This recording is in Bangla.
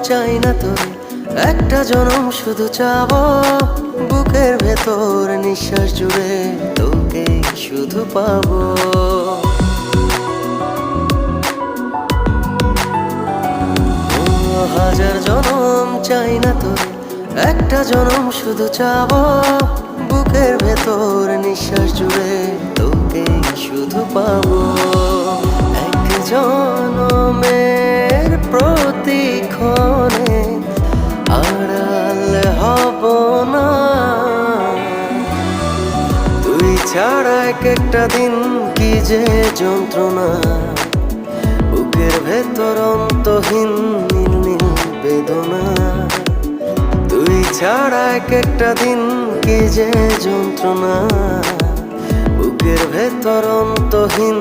চাই না তোরে, একটা জনম শুধু চাবো। বুকের ভেতর নিঃশ্বাস জুড়ে তোকে শুধু পাবো। হাজার জনম চাই না তোরে, একটা জনম শুধু চাবো। বুকের ভেতর নিঃশ্বাস জুড়ে তোকে শুধু পাবো। এক জনমের প্রতিক্ষণে আড়াল হব না। তুই ছাড়া এক একটা দিন কি যে যন্ত্রণা। বুকের ভেতর অন্তহীন নীল নীল বেদনা। তুই ছাড়া এক একটা দিন কি যে যন্ত্রণা। বুকের ভেতর অন্তহীন